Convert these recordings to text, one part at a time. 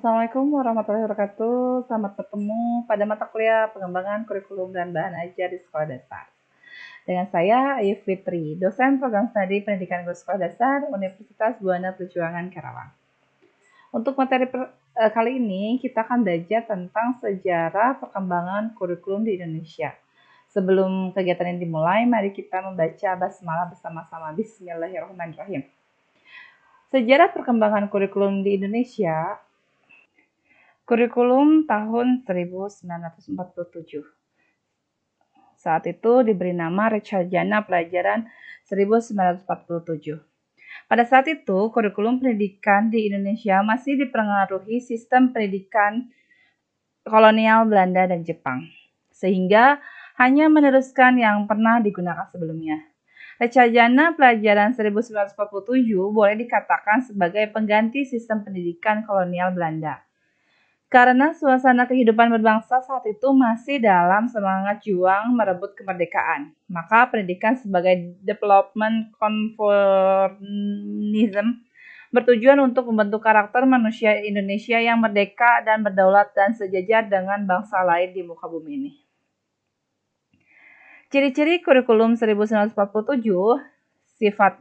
Assalamualaikum warahmatullahi wabarakatuh. Selamat bertemu pada mata kuliah pengembangan kurikulum dan bahan ajar di sekolah dasar. Dengan saya, Ayu Fitri, dosen program studi pendidikan guru sekolah dasar Universitas Buana Perjuangan Karawang. Untuk materi kali ini, kita akan belajar tentang sejarah perkembangan kurikulum di Indonesia. Sebelum kegiatan ini dimulai, mari kita membaca basmalah bersama-sama. Bismillahirrahmanirrahim. Sejarah perkembangan kurikulum di Indonesia. Kurikulum tahun 1947. Saat itu diberi nama Reksadana Pelajaran 1947. Pada saat itu, kurikulum pendidikan di Indonesia masih dipengaruhi sistem pendidikan kolonial Belanda dan Jepang, sehingga hanya meneruskan yang pernah digunakan sebelumnya. Reksadana Pelajaran 1947 boleh dikatakan sebagai pengganti sistem pendidikan kolonial Belanda. Karena suasana kehidupan berbangsa saat itu masih dalam semangat juang merebut kemerdekaan, maka pendidikan sebagai development conformism bertujuan untuk membentuk karakter manusia Indonesia yang merdeka dan berdaulat dan sejajar dengan bangsa lain di muka bumi ini. Ciri-ciri kurikulum 1947, sifat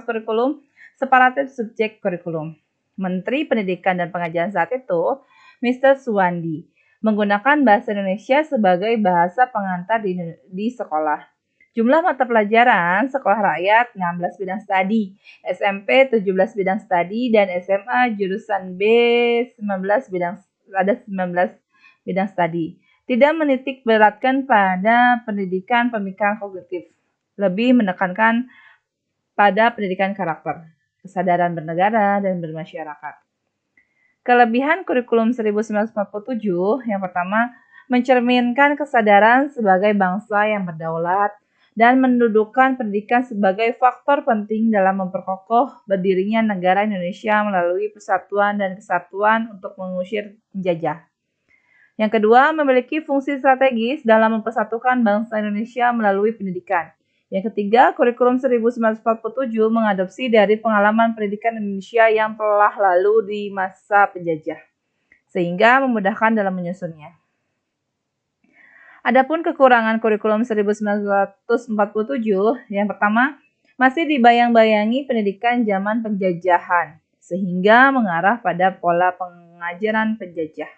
kurikulum separatif subjek kurikulum. Menteri Pendidikan dan Pengajaran saat itu, Mr. Suwandi, menggunakan bahasa Indonesia sebagai bahasa pengantar di sekolah. Jumlah mata pelajaran sekolah rakyat 16 bidang studi, SMP 17 bidang studi, dan SMA jurusan B 19 bidang studi. Tidak menitik beratkan pada pendidikan pemikiran kognitif, lebih menekankan pada pendidikan karakter, kesadaran bernegara dan bermasyarakat. Kelebihan kurikulum 1947, yang pertama, mencerminkan kesadaran sebagai bangsa yang berdaulat dan mendudukkan pendidikan sebagai faktor penting dalam memperkokoh berdirinya negara Indonesia melalui persatuan dan kesatuan untuk mengusir penjajah. Yang kedua, memiliki fungsi strategis dalam mempersatukan bangsa Indonesia melalui pendidikan. Yang ketiga, kurikulum 1947 mengadopsi dari pengalaman pendidikan Indonesia yang telah lalu di masa penjajah, sehingga memudahkan dalam menyusunnya. Adapun kekurangan kurikulum 1947, yang pertama, masih dibayang-bayangi pendidikan zaman penjajahan, sehingga mengarah pada pola pengajaran penjajah.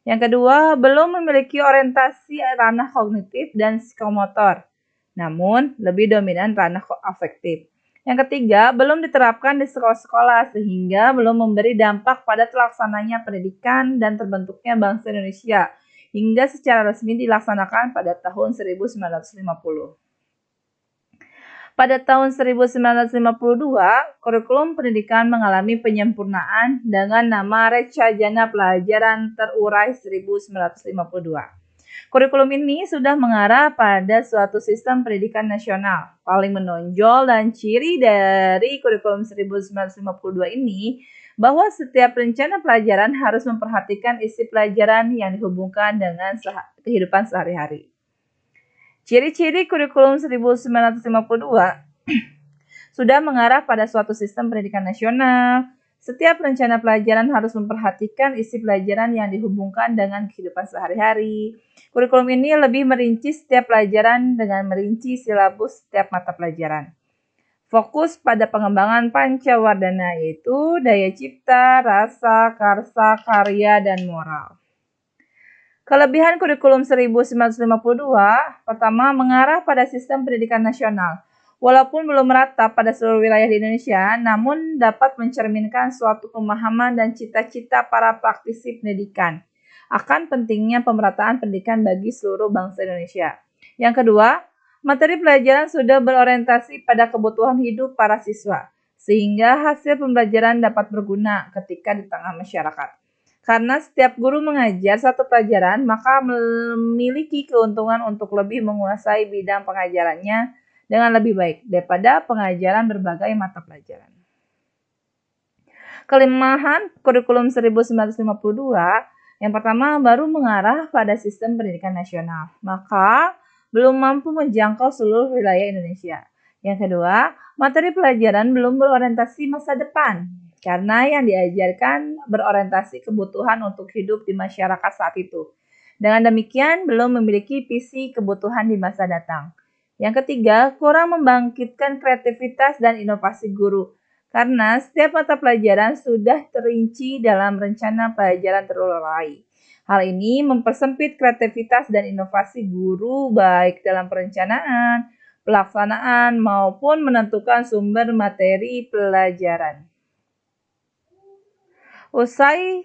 Yang kedua, belum memiliki orientasi ranah kognitif dan psikomotor, namun lebih dominan ranah afektif. Yang ketiga, belum diterapkan di sekolah-sekolah sehingga belum memberi dampak pada terlaksananya pendidikan dan terbentuknya bangsa Indonesia hingga secara resmi dilaksanakan pada tahun 1950. Pada tahun 1952, kurikulum pendidikan mengalami penyempurnaan dengan nama Reksadana Pelajaran Terurai 1952. Kurikulum ini sudah mengarah pada suatu sistem pendidikan nasional. Paling menonjol dan ciri dari kurikulum 1952 ini bahwa setiap rencana pelajaran harus memperhatikan isi pelajaran yang dihubungkan dengan kehidupan sehari-hari. Ciri-ciri kurikulum 1952 sudah mengarah pada suatu sistem pendidikan nasional. Setiap rencana pelajaran harus memperhatikan isi pelajaran yang dihubungkan dengan kehidupan sehari-hari. Kurikulum ini lebih merinci setiap pelajaran dengan merinci silabus setiap mata pelajaran. Fokus pada pengembangan pancawardana yaitu daya cipta, rasa, karsa, karya, dan moral. Kelebihan kurikulum 1952, pertama, mengarah pada sistem pendidikan nasional. Walaupun belum merata pada seluruh wilayah di Indonesia, namun dapat mencerminkan suatu pemahaman dan cita-cita para praktisi pendidikan akan pentingnya pemerataan pendidikan bagi seluruh bangsa Indonesia. Yang kedua, materi pelajaran sudah berorientasi pada kebutuhan hidup para siswa, sehingga hasil pembelajaran dapat berguna ketika di tengah masyarakat. Karena setiap guru mengajar satu pelajaran, maka memiliki keuntungan untuk lebih menguasai bidang pengajarannya dengan lebih baik daripada pengajaran berbagai mata pelajaran. Kelemahan kurikulum 1952, yang pertama baru mengarah pada sistem pendidikan nasional, maka belum mampu menjangkau seluruh wilayah Indonesia. Yang kedua, materi pelajaran belum berorientasi masa depan, karena yang diajarkan berorientasi kebutuhan untuk hidup di masyarakat saat itu. Dengan demikian, belum memiliki visi kebutuhan di masa datang. Yang ketiga, kurang membangkitkan kreativitas dan inovasi guru, karena setiap mata pelajaran sudah terinci dalam rencana pelajaran terurai. Hal ini mempersempit kreativitas dan inovasi guru baik dalam perencanaan, pelaksanaan, maupun menentukan sumber materi pelajaran. Usai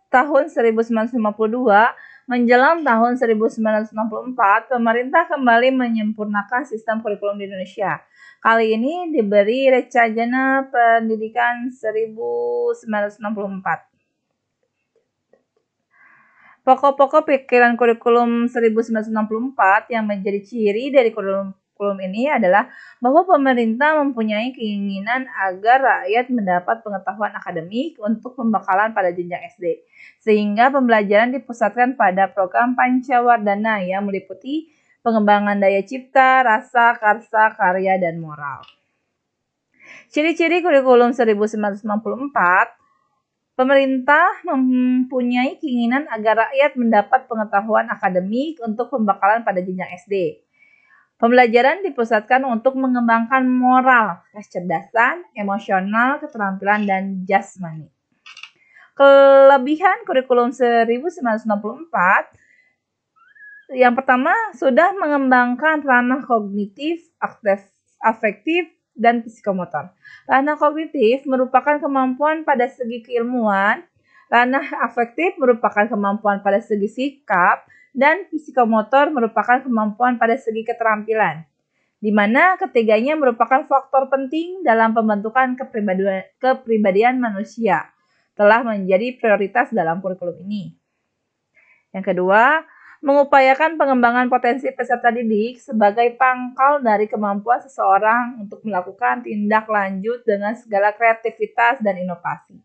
tahun 1952, menjelang tahun 1964, pemerintah kembali menyempurnakan sistem kurikulum di Indonesia. Kali ini diberi Recajana Pendidikan 1964. Pokok-pokok pikiran kurikulum 1964 yang menjadi ciri dari kurikulum ini adalah bahwa pemerintah mempunyai keinginan agar rakyat mendapat pengetahuan akademik untuk pembekalan pada jenjang SD, sehingga pembelajaran dipusatkan pada program Pancawardhana yang meliputi pengembangan daya cipta, rasa, karsa, karya, dan moral. Ciri-ciri kurikulum 1964. Pemerintah mempunyai keinginan agar rakyat mendapat pengetahuan akademik untuk pembekalan pada jenjang SD. Pembelajaran dipusatkan untuk mengembangkan moral, kecerdasan, emosional, keterampilan, dan jasmani. Kelebihan kurikulum 1964, yang pertama sudah mengembangkan ranah kognitif, afektif, dan psikomotor. Ranah kognitif merupakan kemampuan pada segi keilmuan, ranah afektif merupakan kemampuan pada segi sikap, dan psikomotor merupakan kemampuan pada segi keterampilan, di mana ketiganya merupakan faktor penting dalam pembentukan kepribadian manusia, telah menjadi prioritas dalam kurikulum ini. Yang kedua, mengupayakan pengembangan potensi peserta didik sebagai pangkal dari kemampuan seseorang untuk melakukan tindak lanjut dengan segala kreativitas dan inovasi.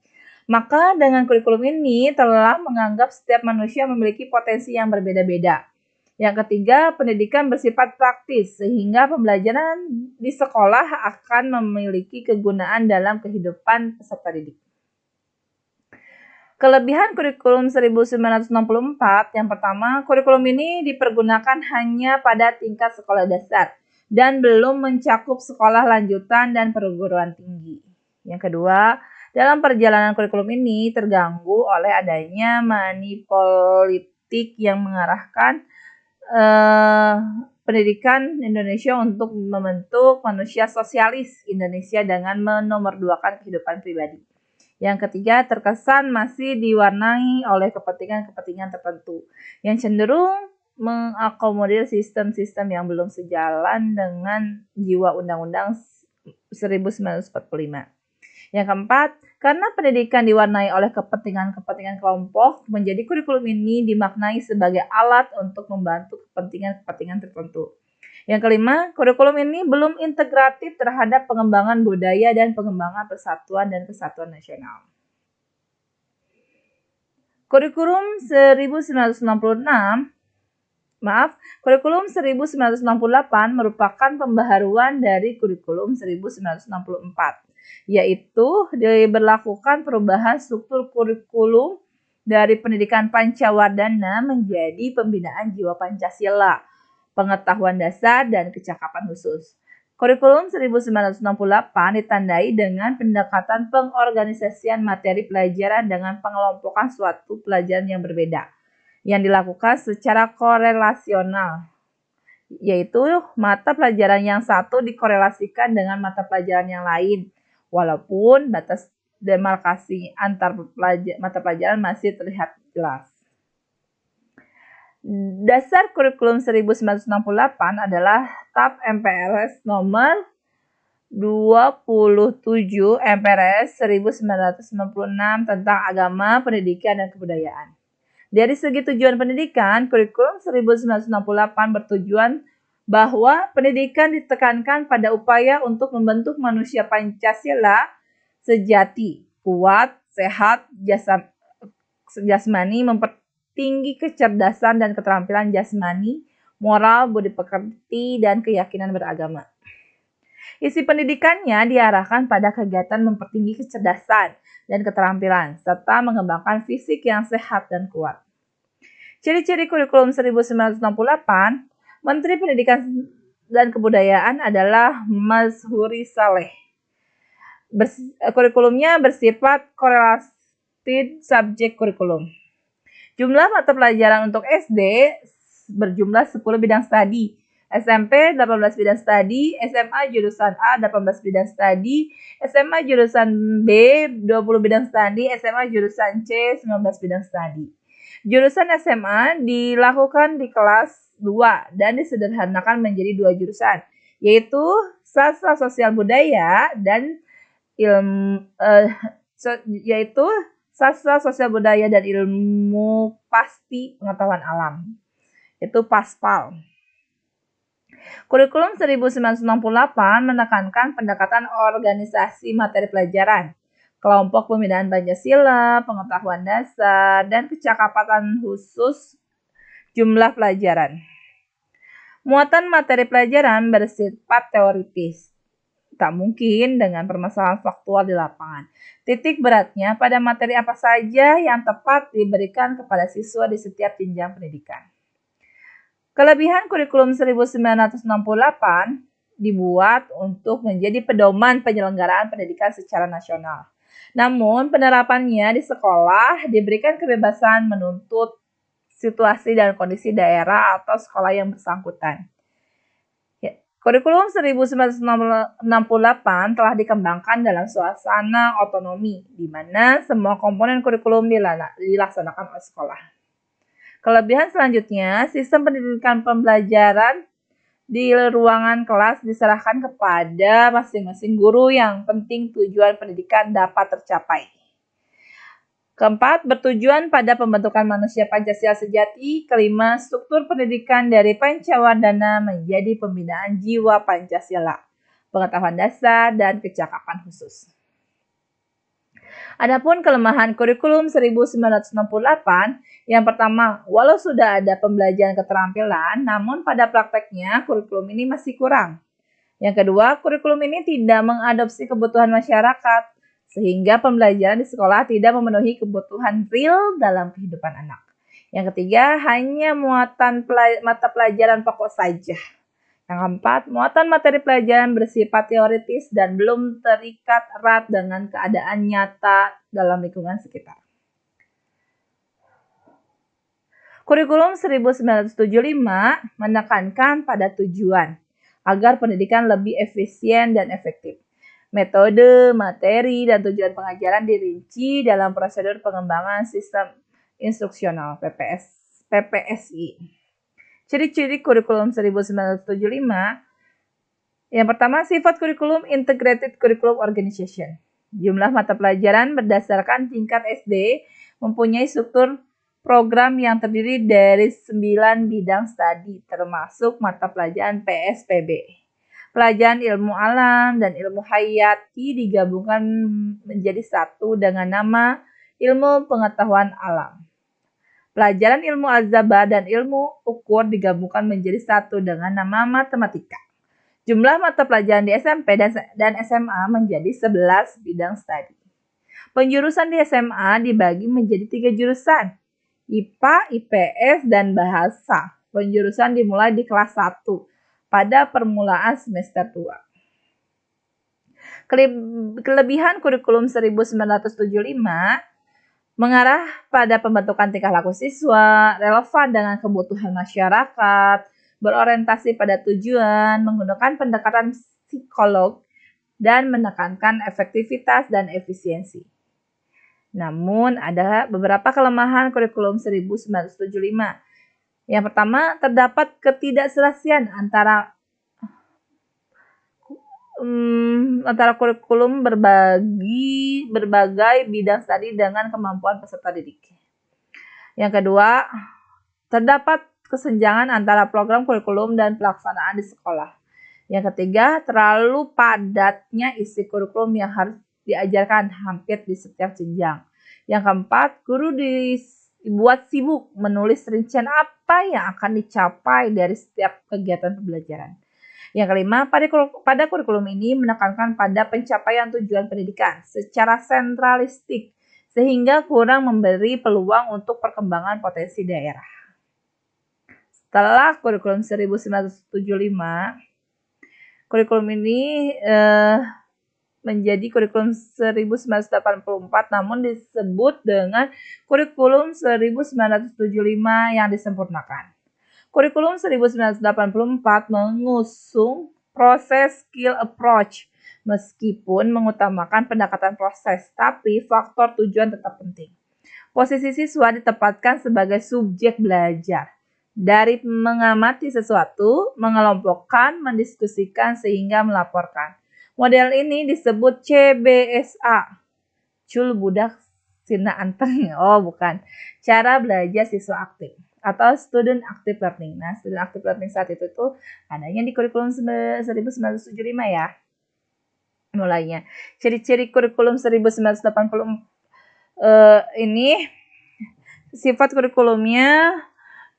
Maka dengan kurikulum ini telah menganggap setiap manusia memiliki potensi yang berbeda-beda. Yang ketiga, pendidikan bersifat praktis sehingga pembelajaran di sekolah akan memiliki kegunaan dalam kehidupan peserta didik. Kelebihan kurikulum 1964, yang pertama, kurikulum ini dipergunakan hanya pada tingkat sekolah dasar dan belum mencakup sekolah lanjutan dan perguruan tinggi. Yang kedua, dalam perjalanan kurikulum ini terganggu oleh adanya manipolitik yang mengarahkan pendidikan Indonesia untuk membentuk manusia sosialis Indonesia dengan menomorduakan kehidupan pribadi. Yang ketiga, terkesan masih diwarnai oleh kepentingan-kepentingan tertentu yang cenderung mengakomodir sistem-sistem yang belum sejalan dengan jiwa Undang-Undang 1945. Yang keempat, karena pendidikan diwarnai oleh kepentingan-kepentingan kelompok, menjadi kurikulum ini dimaknai sebagai alat untuk membantu kepentingan-kepentingan tertentu. Yang kelima, kurikulum ini belum integratif terhadap pengembangan budaya dan pengembangan persatuan dan kesatuan nasional. Kurikulum 1968 merupakan pembaharuan dari kurikulum 1964, yaitu diberlakukan perubahan struktur kurikulum dari pendidikan Pancawardhana menjadi pembinaan jiwa Pancasila, pengetahuan dasar, dan kecakapan khusus. Kurikulum 1968 ditandai dengan pendekatan pengorganisasian materi pelajaran dengan pengelompokan suatu pelajaran yang berbeda, yang dilakukan secara korelasional, yaitu mata pelajaran yang satu dikorelasikan dengan mata pelajaran yang lain, walaupun batas demarkasi antar mata pelajaran masih terlihat jelas. Dasar kurikulum 1968 adalah TAP MPRS nomor 27 MPRS 1996 tentang agama, pendidikan, dan kebudayaan. Dari segi tujuan pendidikan, kurikulum 1968 bertujuan bahwa pendidikan ditekankan pada upaya untuk membentuk manusia Pancasila sejati, kuat, sehat, jasmani, tinggi kecerdasan dan keterampilan jasmani, moral, budi pekerti, dan keyakinan beragama. Isi pendidikannya diarahkan pada kegiatan mempertinggi kecerdasan dan keterampilan, serta mengembangkan fisik yang sehat dan kuat. Ciri-ciri kurikulum 1968, Menteri Pendidikan dan Kebudayaan adalah Mazhuri Saleh. Kurikulumnya bersifat correlated subject kurikulum. Jumlah mata pelajaran untuk SD berjumlah 10 bidang studi, SMP 18 bidang studi, SMA jurusan A 18 bidang studi, SMA jurusan B 20 bidang studi, SMA jurusan C 19 bidang studi. Jurusan SMA dilakukan di kelas 2 dan disederhanakan menjadi 2 jurusan, yaitu Sastra Sosial Budaya dan Sastra Sosial Budaya dan Ilmu Pasti Pengetahuan Alam, itu PASPAL. Kurikulum 1968 menekankan pendekatan organisasi materi pelajaran, kelompok pembinaan Pancasila, pengetahuan dasar, dan kecakapan khusus jumlah pelajaran. Muatan materi pelajaran bersifat teoritis, tak mungkin dengan permasalahan faktual di lapangan. Titik beratnya pada materi apa saja yang tepat diberikan kepada siswa di setiap jenjang pendidikan. Kelebihan kurikulum 1968 dibuat untuk menjadi pedoman penyelenggaraan pendidikan secara nasional. Namun, penerapannya di sekolah diberikan kebebasan menuntut situasi dan kondisi daerah atau sekolah yang bersangkutan. Kurikulum 1968 telah dikembangkan dalam suasana otonomi, di mana semua komponen kurikulum dilaksanakan oleh sekolah. Kelebihan selanjutnya, sistem pendidikan pembelajaran di ruangan kelas diserahkan kepada masing-masing guru yang penting tujuan pendidikan dapat tercapai. Keempat, bertujuan pada pembentukan manusia Pancasila sejati. Kelima, struktur pendidikan dari Pancawardhana menjadi pembinaan jiwa Pancasila, pengetahuan dasar, dan kecakapan khusus. Adapun kelemahan kurikulum 1968, yang pertama, walau sudah ada pembelajaran keterampilan, namun pada prakteknya kurikulum ini masih kurang. Yang kedua, kurikulum ini tidak mengadopsi kebutuhan masyarakat, sehingga pembelajaran di sekolah tidak memenuhi kebutuhan real dalam kehidupan anak. Yang ketiga, hanya muatan mata pelajaran pokok saja. Yang keempat, muatan materi pelajaran bersifat teoritis dan belum terikat erat dengan keadaan nyata dalam lingkungan sekitar. Kurikulum 1975 menekankan pada tujuan agar pendidikan lebih efisien dan efektif. Metode, materi, dan tujuan pengajaran dirinci dalam prosedur pengembangan sistem instruksional PPSI. Ciri-ciri kurikulum 1975. Yang pertama, sifat kurikulum Integrated Curriculum Organization. Jumlah mata pelajaran berdasarkan tingkat SD mempunyai struktur program yang terdiri dari 9 bidang studi, termasuk mata pelajaran PSPB. Pelajaran ilmu alam dan ilmu hayati digabungkan menjadi satu dengan nama ilmu pengetahuan alam. Pelajaran ilmu azaba dan ilmu ukur digabungkan menjadi satu dengan nama matematika. Jumlah mata pelajaran di SMP dan SMA menjadi 11 bidang studi. Penjurusan di SMA dibagi menjadi 3 jurusan, IPA, IPS, dan Bahasa. Penjurusan dimulai di kelas 1 pada permulaan semester 2. Kelebihan kurikulum 1975 mengarah pada pembentukan tingkah laku siswa, relevan dengan kebutuhan masyarakat, berorientasi pada tujuan, menggunakan pendekatan psikolog, dan menekankan efektivitas dan efisiensi. Namun, ada beberapa kelemahan kurikulum 1975. Yang pertama, terdapat ketidakselesaian antara kurikulum berbagai bidang studi dengan kemampuan peserta didik. Yang kedua, terdapat kesenjangan antara program kurikulum dan pelaksanaan di sekolah. Yang ketiga, terlalu padatnya isi kurikulum yang harus diajarkan hampir di setiap jenjang. Yang keempat, guru dibuat sibuk menulis rincian apa yang akan dicapai dari setiap kegiatan pembelajaran. Yang kelima, pada kurikulum ini menekankan pada pencapaian tujuan pendidikan secara sentralistik, sehingga kurang memberi peluang untuk perkembangan potensi daerah. Setelah kurikulum 1975, kurikulum ini menjadi kurikulum 1984 namun disebut dengan kurikulum 1975 yang disempurnakan. Kurikulum 1984 mengusung proses skill approach meskipun mengutamakan pendekatan proses, tapi faktor tujuan tetap penting. Posisi siswa ditempatkan sebagai subjek belajar. Dari mengamati sesuatu, mengelompokkan, mendiskusikan, sehingga melaporkan. Model ini disebut CBSA. Cul budak sina anteng. Oh, bukan. Cara belajar siswa aktif atau student active learning. Nah, student active learning saat itu tuh adanya di kurikulum 1975 ya. Mulainya. Ciri-ciri kurikulum 1980 ini sifat kurikulumnya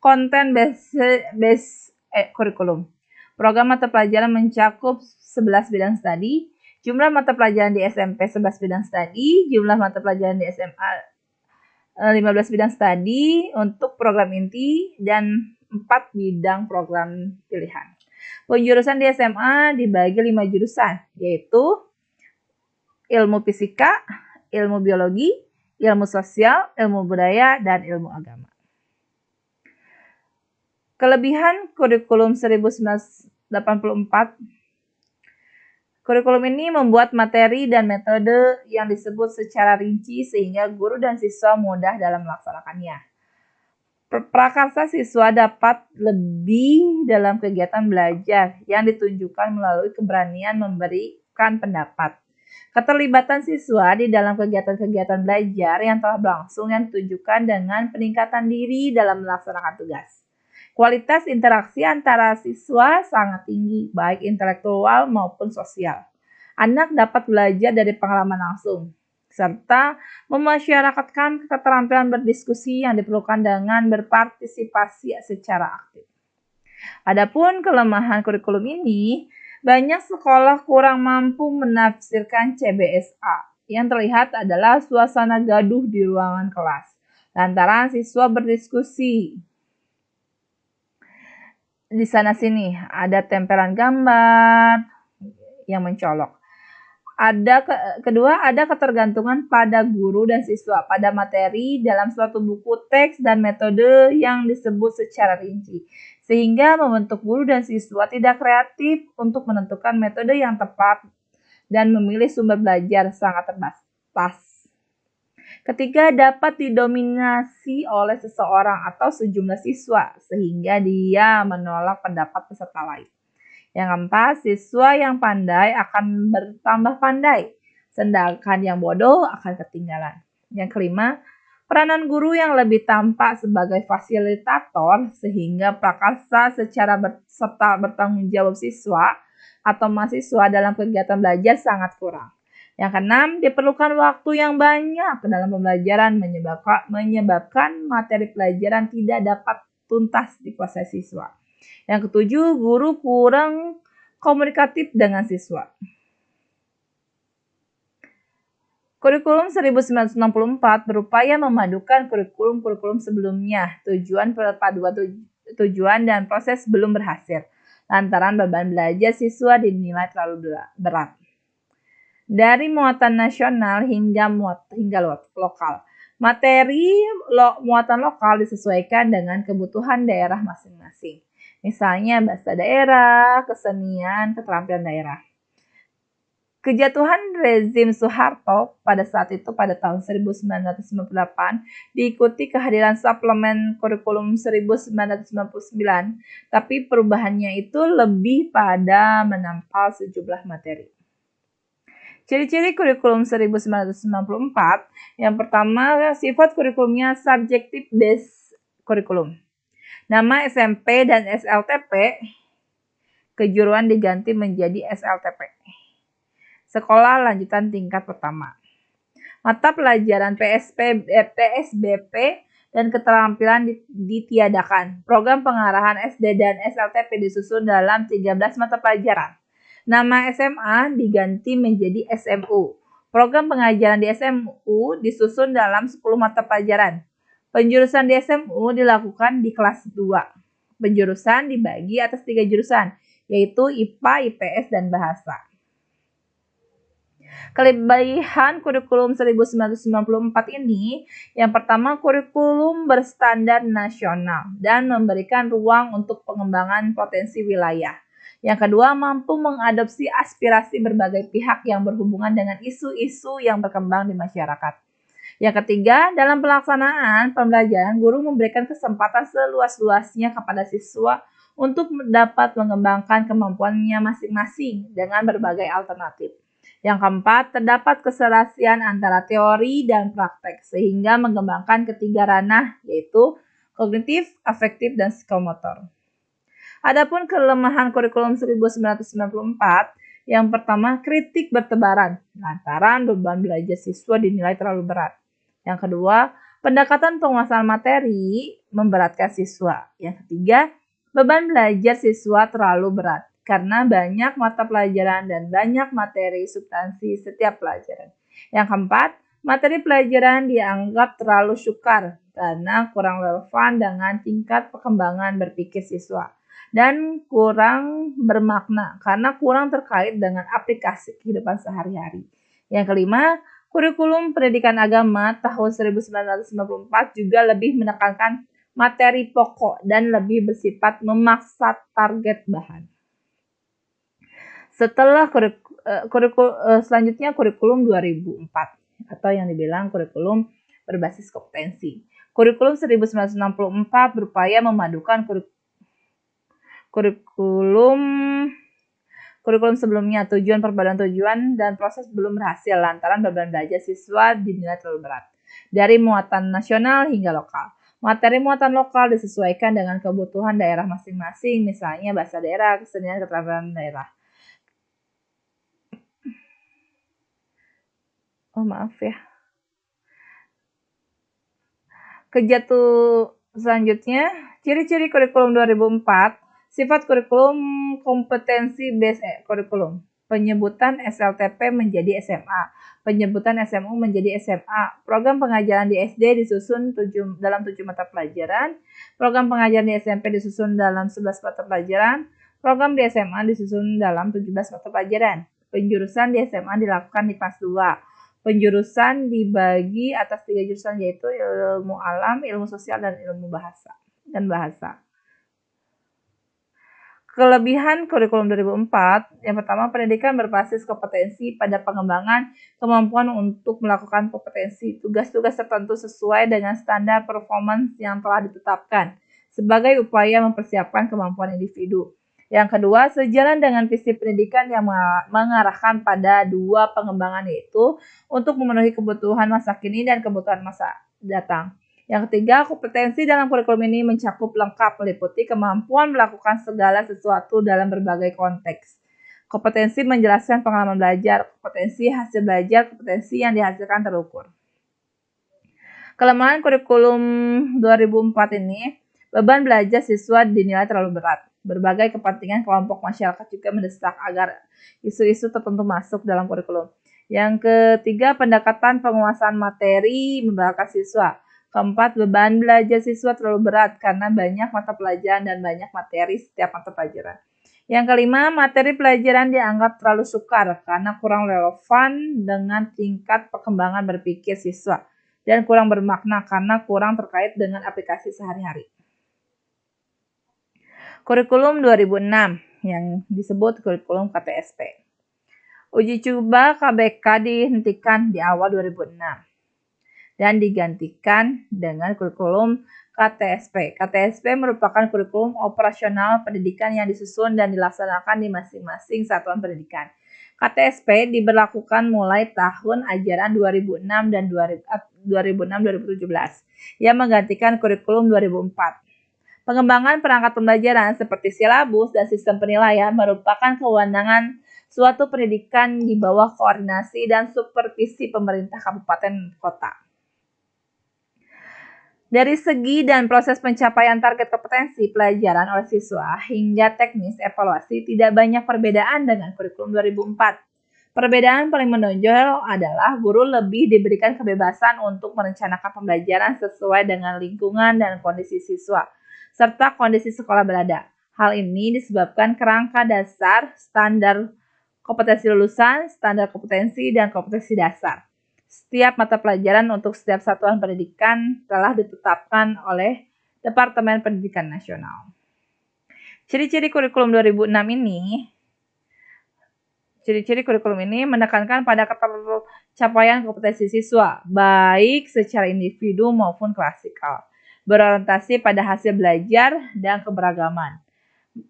konten based kurikulum. Program mata pelajaran mencakup 11 bidang studi. Jumlah mata pelajaran di SMP 11 bidang studi. Jumlah mata pelajaran di SMA 15 bidang studi untuk program inti dan 4 bidang program pilihan. Penjurusan di SMA dibagi 5 jurusan, yaitu ilmu fisika, ilmu biologi, ilmu sosial, ilmu budaya, dan ilmu agama. Kelebihan kurikulum 1984, kurikulum ini membuat materi dan metode yang disebut secara rinci sehingga guru dan siswa mudah dalam melaksanakannya. Prakarsa siswa dapat lebih dalam kegiatan belajar yang ditunjukkan melalui keberanian memberikan pendapat. Keterlibatan siswa di dalam kegiatan-kegiatan belajar yang telah berlangsung yang ditunjukkan dengan peningkatan diri dalam melaksanakan tugas. Kualitas interaksi antara siswa sangat tinggi, baik intelektual maupun sosial. Anak dapat belajar dari pengalaman langsung, serta memasyarakatkan keterampilan berdiskusi yang diperlukan dengan berpartisipasi secara aktif. Adapun kelemahan kurikulum ini, banyak sekolah kurang mampu menafsirkan CBSA. Yang terlihat adalah suasana gaduh di ruangan kelas, lantaran siswa berdiskusi. Di sana-sini ada tempelan gambar yang mencolok. Kedua, ada ketergantungan pada guru dan siswa pada materi dalam suatu buku teks dan metode yang disebut secara rinci, sehingga membentuk guru dan siswa tidak kreatif untuk menentukan metode yang tepat dan memilih sumber belajar sangat terbatas. Ketiga, dapat didominasi oleh seseorang atau sejumlah siswa, sehingga dia menolak pendapat peserta lain. Yang keempat, siswa yang pandai akan bertambah pandai, sedangkan yang bodoh akan ketinggalan. Yang kelima, peranan guru yang lebih tampak sebagai fasilitator, sehingga prakarsa secara serta bertanggung jawab siswa atau mahasiswa dalam kegiatan belajar sangat kurang. Yang keenam, diperlukan waktu yang banyak dalam pembelajaran menyebabkan materi pelajaran tidak dapat tuntas dikuasai siswa. Yang ketujuh, guru kurang komunikatif dengan siswa. Kurikulum 1964 berupaya memadukan kurikulum-kurikulum sebelumnya, tujuan dan proses belum berhasil, lantaran beban belajar siswa dinilai terlalu berat. Dari muatan nasional hingga lokal. Materi muatan lokal disesuaikan dengan kebutuhan daerah masing-masing. Misalnya bahasa daerah, kesenian, keterampilan daerah. Kejatuhan rezim Soeharto pada saat itu pada tahun 1998 diikuti kehadiran suplemen kurikulum 1999, tapi perubahannya itu lebih pada menampal sejumlah materi. Ciri-ciri kurikulum 1994, yang pertama sifat kurikulumnya subjective based kurikulum. Nama SMP dan SLTP kejuruan diganti menjadi SLTP. Sekolah lanjutan tingkat pertama. Mata pelajaran PSBP dan keterampilan ditiadakan. Program pengarahan SD dan SLTP disusun dalam 13 mata pelajaran. Nama SMA diganti menjadi SMU. Program pengajaran di SMU disusun dalam 10 mata pelajaran. Penjurusan di SMU dilakukan di kelas 2. Penjurusan dibagi atas 3 jurusan, yaitu IPA, IPS, dan Bahasa. Kelebihan kurikulum 1994 ini, yang pertama kurikulum berstandar nasional dan memberikan ruang untuk pengembangan potensi wilayah. Yang kedua, mampu mengadopsi aspirasi berbagai pihak yang berhubungan dengan isu-isu yang berkembang di masyarakat. Yang ketiga, dalam pelaksanaan pembelajaran, guru memberikan kesempatan seluas-luasnya kepada siswa untuk dapat mengembangkan kemampuannya masing-masing dengan berbagai alternatif. Yang keempat, terdapat keserasian antara teori dan praktek sehingga mengembangkan ketiga ranah, yaitu kognitif, afektif, dan psikomotor. Adapun kelemahan kurikulum 1994, yang pertama, kritik bertebaran lantaran beban belajar siswa dinilai terlalu berat. Yang kedua, pendekatan penguasaan materi memberatkan siswa. Yang ketiga, beban belajar siswa terlalu berat karena banyak mata pelajaran dan banyak materi substansi setiap pelajaran. Yang keempat, materi pelajaran dianggap terlalu sukar karena kurang relevan dengan tingkat perkembangan berpikir siswa dan kurang bermakna karena kurang terkait dengan aplikasi kehidupan sehari-hari. Yang kelima, kurikulum pendidikan agama tahun 1994 juga lebih menekankan materi pokok dan lebih bersifat memaksa target bahan. Setelah selanjutnya kurikulum 2004 atau yang dibilang kurikulum berbasis kompetensi. Kurikulum 1964 berupaya memadukan kurikulum sebelumnya, tujuan perpaduan tujuan dan proses belum berhasil lantaran beban belajar siswa dinilai terlalu berat. Dari muatan nasional hingga lokal. Materi muatan lokal disesuaikan dengan kebutuhan daerah masing-masing, misalnya bahasa daerah, kesenian, keterampilan daerah. Selanjutnya, ciri-ciri kurikulum 2004, sifat kurikulum kompetensi based kurikulum. Penyebutan SLTP menjadi SMA, penyebutan SMU menjadi SMA. Program pengajaran di SD disusun dalam 7 mata pelajaran, program pengajaran di SMP disusun dalam 11 mata pelajaran, program di SMA disusun dalam 17 mata pelajaran. Penjurusan di SMA dilakukan di kelas 2. Penjurusan dibagi atas 3 jurusan, yaitu ilmu alam, ilmu sosial, dan ilmu bahasa. Kelebihan kurikulum 2004, yang pertama, pendidikan berbasis kompetensi pada pengembangan kemampuan untuk melakukan kompetensi tugas-tugas tertentu sesuai dengan standar performance yang telah ditetapkan sebagai upaya mempersiapkan kemampuan individu. Yang kedua, sejalan dengan visi pendidikan yang mengarahkan pada 2 pengembangan, yaitu untuk memenuhi kebutuhan masa kini dan kebutuhan masa datang. Yang ketiga, kompetensi dalam kurikulum ini mencakup lengkap meliputi kemampuan melakukan segala sesuatu dalam berbagai konteks. Kompetensi menjelaskan pengalaman belajar, kompetensi hasil belajar, kompetensi yang dihasilkan terukur. Kelemahan kurikulum 2004 ini, beban belajar siswa dinilai terlalu berat. Berbagai kepentingan kelompok masyarakat juga mendesak agar isu-isu tertentu masuk dalam kurikulum. Yang ketiga, pendekatan penguasaan materi memberatkan siswa. Keempat, beban belajar siswa terlalu berat karena banyak mata pelajaran dan banyak materi setiap mata pelajaran. Yang kelima, materi pelajaran dianggap terlalu sukar karena kurang relevan dengan tingkat perkembangan berpikir siswa dan kurang bermakna karena kurang terkait dengan aplikasi sehari-hari. Kurikulum 2006 yang disebut kurikulum KTSP. Uji coba KBK dihentikan di awal 2006 dan digantikan dengan kurikulum KTSP. KTSP merupakan kurikulum operasional pendidikan yang disusun dan dilaksanakan di masing-masing satuan pendidikan. KTSP diberlakukan mulai tahun ajaran 2006 dan 2017 yang menggantikan kurikulum 2004. Pengembangan perangkat pembelajaran seperti silabus dan sistem penilaian merupakan kewenangan suatu pendidikan di bawah koordinasi dan supervisi pemerintah kabupaten kota. Dari segi dan proses pencapaian target kompetensi pelajaran oleh siswa hingga teknis evaluasi tidak banyak perbedaan dengan kurikulum 2004. Perbedaan paling menonjol adalah guru lebih diberikan kebebasan untuk merencanakan pembelajaran sesuai dengan lingkungan dan kondisi siswa, serta kondisi sekolah berada. Hal ini disebabkan kerangka dasar, standar kompetensi lulusan, standar kompetensi, dan kompetensi dasar. Setiap mata pelajaran untuk setiap satuan pendidikan telah ditetapkan oleh Departemen Pendidikan Nasional. Ciri-ciri kurikulum 2006 ini menekankan pada ketercapaian kompetensi siswa, baik secara individu maupun klasikal, berorientasi pada hasil belajar dan keberagaman.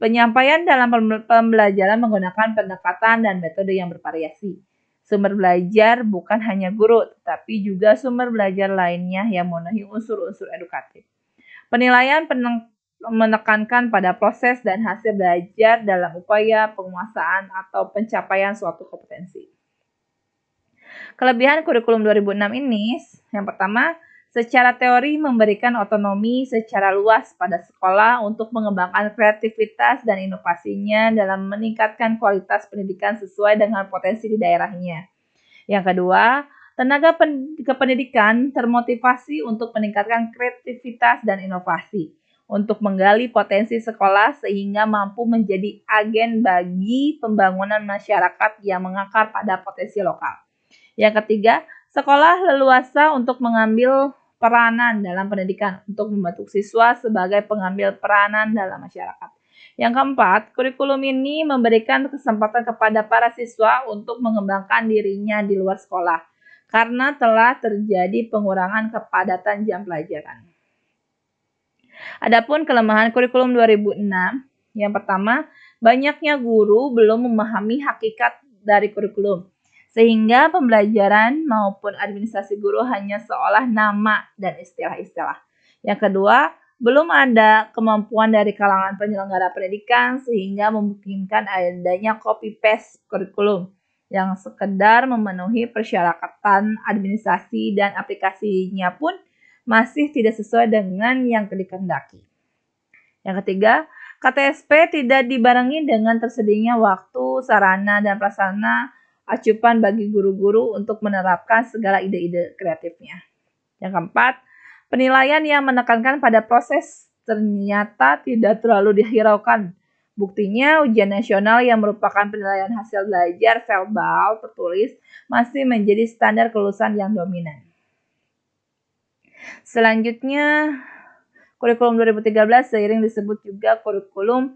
Penyampaian dalam pembelajaran menggunakan pendekatan dan metode yang bervariasi. Sumber belajar bukan hanya guru, tetapi juga sumber belajar lainnya yang memenuhi unsur-unsur edukatif. Penilaian menekankan pada proses dan hasil belajar dalam upaya penguasaan atau pencapaian suatu kompetensi. Kelebihan kurikulum 2006 ini, yang pertama, secara teori memberikan otonomi secara luas pada sekolah untuk mengembangkan kreativitas dan inovasinya dalam meningkatkan kualitas pendidikan sesuai dengan potensi di daerahnya. Yang kedua, tenaga kependidikan termotivasi untuk meningkatkan kreativitas dan inovasi, untuk menggali potensi sekolah sehingga mampu menjadi agen bagi pembangunan masyarakat yang mengakar pada potensi lokal. Yang ketiga, sekolah leluasa untuk mengambil peranan dalam pendidikan untuk membentuk siswa sebagai pengambil peranan dalam masyarakat. Yang keempat, kurikulum ini memberikan kesempatan kepada para siswa untuk mengembangkan dirinya di luar sekolah karena telah terjadi pengurangan kepadatan jam pelajaran. Adapun kelemahan kurikulum 2006, yang pertama, banyaknya guru belum memahami hakikat dari kurikulum, sehingga pembelajaran maupun administrasi guru hanya seolah nama dan istilah-istilah. Yang kedua, belum ada kemampuan dari kalangan penyelenggara pendidikan sehingga memungkinkan adanya copy-paste kurikulum yang sekedar memenuhi persyaratan administrasi dan aplikasinya pun masih tidak sesuai dengan yang dikehendaki. Yang ketiga, KTSP tidak dibarengi dengan tersedianya waktu, sarana, dan prasarana acupan bagi guru-guru untuk menerapkan segala ide-ide kreatifnya. Yang keempat, penilaian yang menekankan pada proses ternyata tidak terlalu dihiraukan. Buktinya, ujian nasional yang merupakan penilaian hasil belajar verbal tertulis masih menjadi standar kelulusan yang dominan. Selanjutnya, kurikulum 2013 seiring disebut juga kurikulum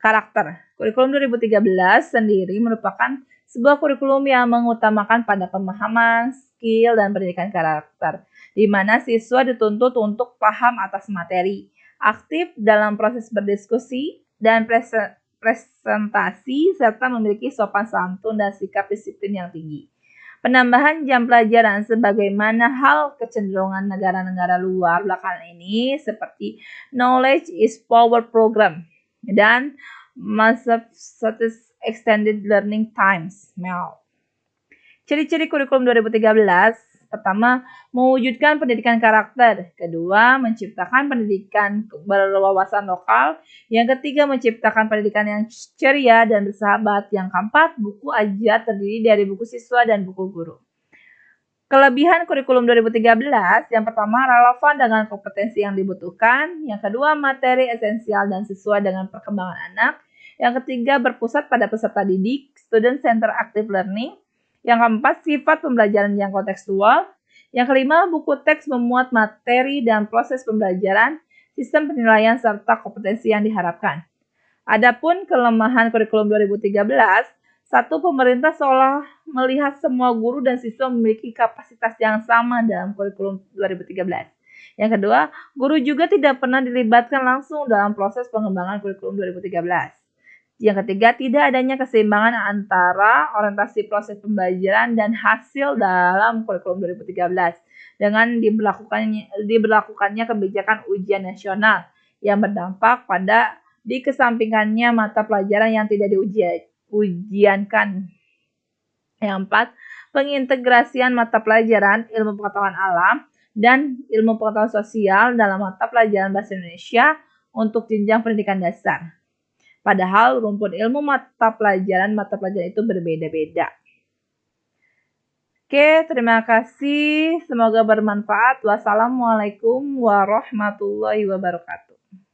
karakter. Kurikulum 2013 sendiri merupakan sebuah kurikulum yang mengutamakan pada pemahaman, skill, dan pendidikan karakter, di mana siswa dituntut untuk paham atas materi, aktif dalam proses berdiskusi dan presentasi, serta memiliki sopan santun dan sikap disiplin yang tinggi. Penambahan jam pelajaran sebagaimana hal kecenderungan negara-negara luar belakangan ini seperti Knowledge is Power Program dan Massachusetts Extended Learning Times (MEL). Ciri-ciri kurikulum 2013, pertama, mewujudkan pendidikan karakter. Kedua, menciptakan pendidikan berwawasan lokal. Yang ketiga, menciptakan pendidikan yang ceria dan bersahabat. Yang keempat, buku ajar terdiri dari buku siswa dan buku guru. Kelebihan kurikulum 2013, yang pertama, relevan dengan kompetensi yang dibutuhkan. Yang kedua, materi esensial dan sesuai dengan perkembangan anak. Yang ketiga, berpusat pada peserta didik, student center active learning. Yang keempat, sifat pembelajaran yang kontekstual. Yang kelima, buku teks memuat materi dan proses pembelajaran, sistem penilaian, serta kompetensi yang diharapkan. Adapun kelemahan kurikulum 2013, satu, pemerintah seolah melihat semua guru dan siswa memiliki kapasitas yang sama dalam kurikulum 2013. Yang kedua, guru juga tidak pernah dilibatkan langsung dalam proses pengembangan kurikulum 2013. Yang ketiga, tidak adanya keseimbangan antara orientasi proses pembelajaran dan hasil dalam kurikulum 2013 dengan diberlakukannya kebijakan ujian nasional yang berdampak pada dikesampingkannya mata pelajaran yang tidak diujiankan. Yang empat, pengintegrasian mata pelajaran ilmu pengetahuan alam dan ilmu pengetahuan sosial dalam mata pelajaran bahasa Indonesia untuk jenjang pendidikan dasar. Padahal rumpun ilmu mata pelajaran itu berbeda-beda. Oke, terima kasih. Semoga bermanfaat. Wassalamualaikum warahmatullahi wabarakatuh.